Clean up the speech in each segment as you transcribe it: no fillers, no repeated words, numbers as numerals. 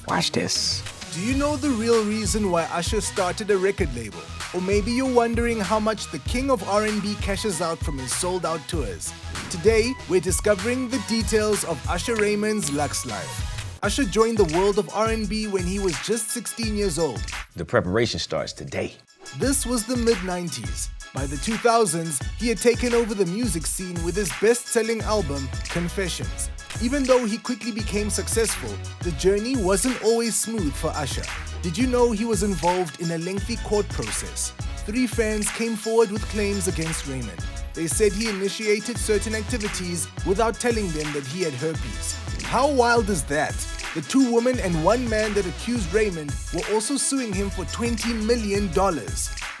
Watch this. Do you know the real reason why Usher started a record label? Or maybe you're wondering how much the King of R&B cashes out from his sold-out tours. Today, we're discovering the details of Usher Raymond's Lux life. Usher joined the world of R&B when he was just 16 years old. The preparation starts today. This was the mid-90s. By the 2000s, he had taken over the music scene with his best-selling album, Confessions. Even though he quickly became successful, the journey wasn't always smooth for Usher. Did you know he was involved in a lengthy court process? 3 fans came forward with claims against Raymond. They said he initiated certain activities without telling them that he had herpes. How wild is that? The 2 women and 1 man that accused Raymond were also suing him for $20 million.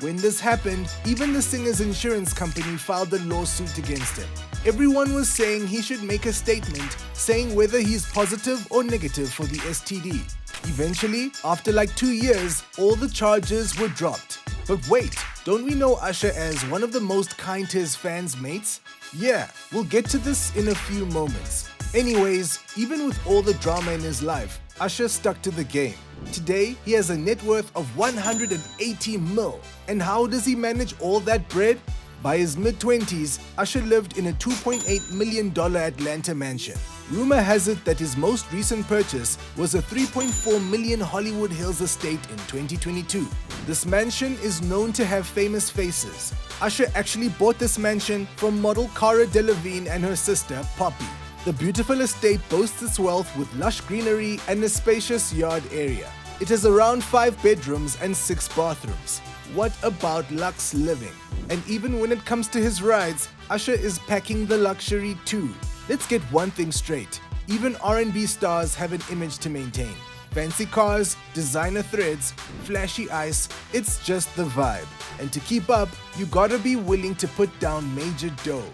When this happened, even the singer's insurance company filed a lawsuit against him. Everyone was saying he should make a statement saying whether he's positive or negative for the STD. Eventually, after like 2 years, all the charges were dropped. But wait, don't we know Usher as one of the most kind to his fans' mates? Yeah, we'll get to this in a few moments. Anyways, even with all the drama in his life, Usher stuck to the game. Today, he has a net worth of $180 million. And how does he manage all that bread? By his mid-20s, Usher lived in a $2.8 million Atlanta mansion. Rumor has it that his most recent purchase was a $3.4 million Hollywood Hills estate in 2022. This mansion is known to have famous faces. Usher actually bought this mansion from model Cara Delevingne and her sister, Poppy. The beautiful estate boasts its wealth with lush greenery and a spacious yard area. It has around 5 bedrooms and 6 bathrooms. What about Lux living? And even when it comes to his rides, Usher is packing the luxury too. Let's get one thing straight. Even R&B stars have an image to maintain. Fancy cars, designer threads, flashy ice, it's just the vibe. And to keep up, you gotta be willing to put down major dough.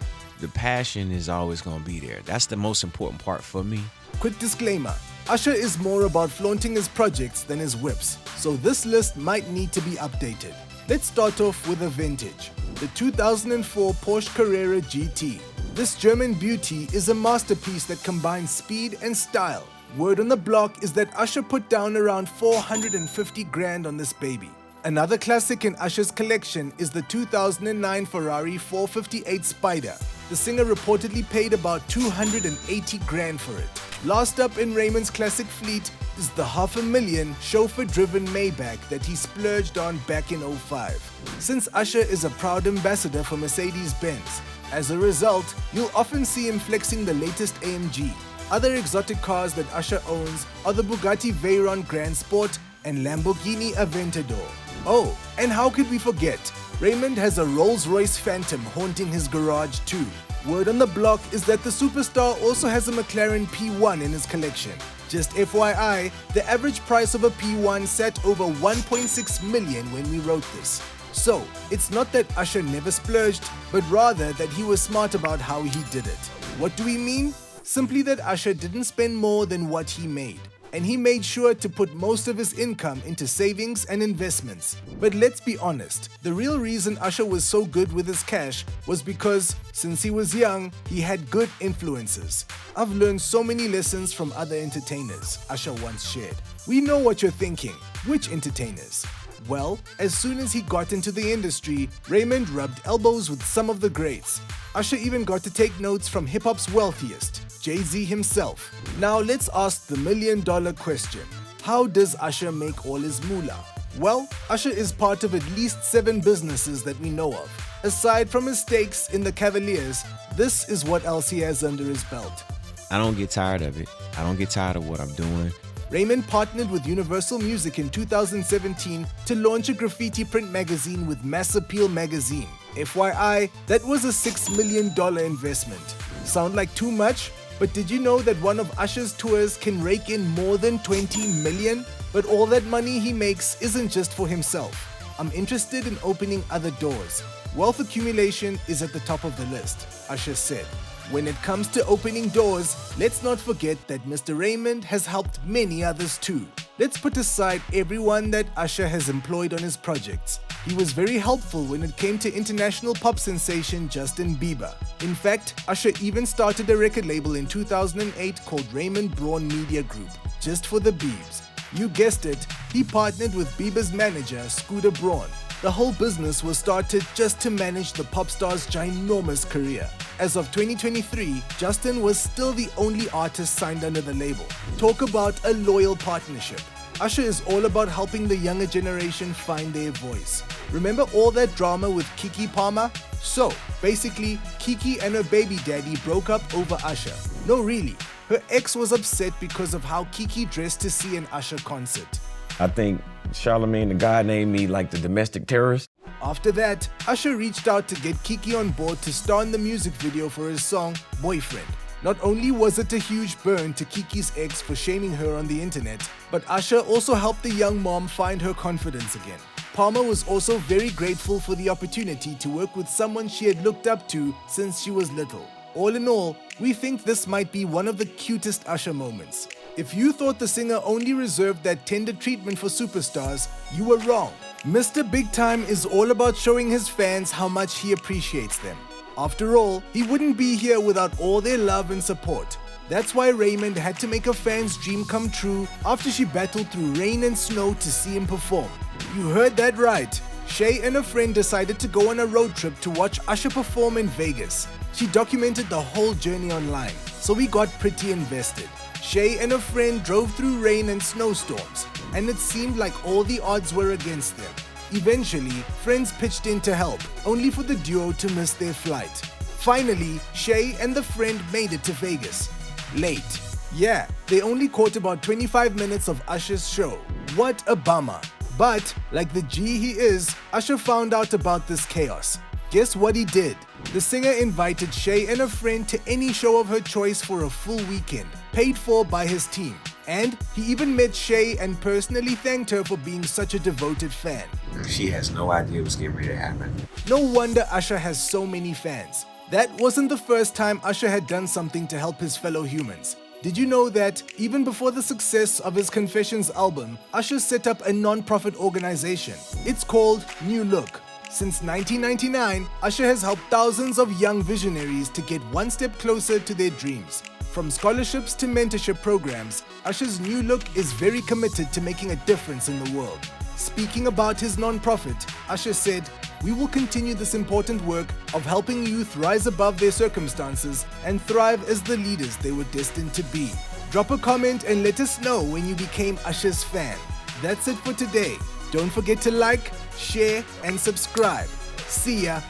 The passion is always gonna be there. That's the most important part for me. Quick disclaimer, Usher is more about flaunting his projects than his whips, so this list might need to be updated. Let's start off with a vintage, the 2004 Porsche Carrera GT. This German beauty is a masterpiece that combines speed and style. Word on the block is that Usher put down around 450 grand on this baby. Another classic in Usher's collection is the 2009 Ferrari 458 Spider. The singer reportedly paid about 280 grand for it. Last up in Raymond's classic fleet is the $500,000 chauffeur-driven Maybach that he splurged on back in 2005. Since Usher is a proud ambassador for Mercedes-Benz, as a result, you'll often see him flexing the latest AMG. Other exotic cars that Usher owns are the Bugatti Veyron Grand Sport and Lamborghini Aventador. Oh, and how could we forget? Raymond has a Rolls-Royce Phantom haunting his garage too. Word on the block is that the superstar also has a McLaren P1 in his collection. Just FYI, the average price of a P1 sat over $1.6 million when we wrote this. So, it's not that Usher never splurged, but rather that he was smart about how he did it. What do we mean? Simply that Usher didn't spend more than what he made. And he made sure to put most of his income into savings and investments. But let's be honest, the real reason Usher was so good with his cash was because, since he was young, he had good influences. I've learned so many lessons from other entertainers, Usher once shared. We know what you're thinking. Which entertainers? Well, as soon as he got into the industry, Raymond rubbed elbows with some of the greats. Usher even got to take notes from hip-hop's wealthiest, Jay-Z himself. Now let's ask the million-dollar question. How does Usher make all his moolah? Well, Usher is part of at least 7 businesses that we know of. Aside from his stakes in the Cavaliers, this is what else he has under his belt. I don't get tired of it. I don't get tired of what I'm doing. Raymond partnered with Universal Music in 2017 to launch a graffiti print magazine with Mass Appeal magazine. FYI, that was a $6 million investment. Sound like too much? But did you know that one of Usher's tours can rake in more than $20 million? But all that money he makes isn't just for himself. I'm interested in opening other doors. Wealth accumulation is at the top of the list, Usher said. When it comes to opening doors, let's not forget that Mr. Raymond has helped many others too. Let's put aside everyone that Usher has employed on his projects. He was very helpful when it came to international pop sensation Justin Bieber. In fact, Usher even started a record label in 2008 called Raymond Braun Media Group, just for the Biebs. You guessed it, he partnered with Bieber's manager, Scooter Braun. The whole business was started just to manage the pop star's ginormous career. As of 2023, Justin was still the only artist signed under the label. Talk about a loyal partnership. Usher is all about helping the younger generation find their voice. Remember all that drama with Keke Palmer? So, basically, Keke and her baby daddy broke up over Usher. No, really. Her ex was upset because of how Keke dressed to see an Usher concert. I think Charlamagne the God named me like the domestic terrorist. After that, Usher reached out to get Keke on board to star in the music video for his song, Boyfriend. Not only was it a huge burn to Keke's ex for shaming her on the internet, but Usher also helped the young mom find her confidence again. Palmer was also very grateful for the opportunity to work with someone she had looked up to since she was little. All in all, we think this might be one of the cutest Usher moments. If you thought the singer only reserved that tender treatment for superstars, you were wrong. Mr. Big Time is all about showing his fans how much he appreciates them. After all, he wouldn't be here without all their love and support. That's why Raymond had to make a fan's dream come true after she battled through rain and snow to see him perform. You heard that right. Shay and a friend decided to go on a road trip to watch Usher perform in Vegas. She documented the whole journey online, so we got pretty invested. Shay and a friend drove through rain and snowstorms, and it seemed like all the odds were against them. Eventually, friends pitched in to help, only for the duo to miss their flight. Finally, Shay and the friend made it to Vegas. Late. Yeah, they only caught about 25 minutes of Usher's show. What a bummer. But, like the G he is, Usher found out about this chaos. Guess what he did? The singer invited Shay and a friend to any show of her choice for a full weekend, paid for by his team. And he even met Shay and personally thanked her for being such a devoted fan. She has no idea what's getting ready to happen. No wonder Usher has so many fans. That wasn't the first time Usher had done something to help his fellow humans. Did you know that even before the success of his Confessions album, Usher set up a non-profit organization? It's called New Look. Since 1999, Usher has helped thousands of young visionaries to get one step closer to their dreams. From scholarships to mentorship programs, Usher's New Look is very committed to making a difference in the world. Speaking about his non-profit, Usher said, "We will continue this important work of helping youth rise above their circumstances and thrive as the leaders they were destined to be." Drop a comment and let us know when you became Usher's fan. That's it for today. Don't forget to like, share, and subscribe. See ya!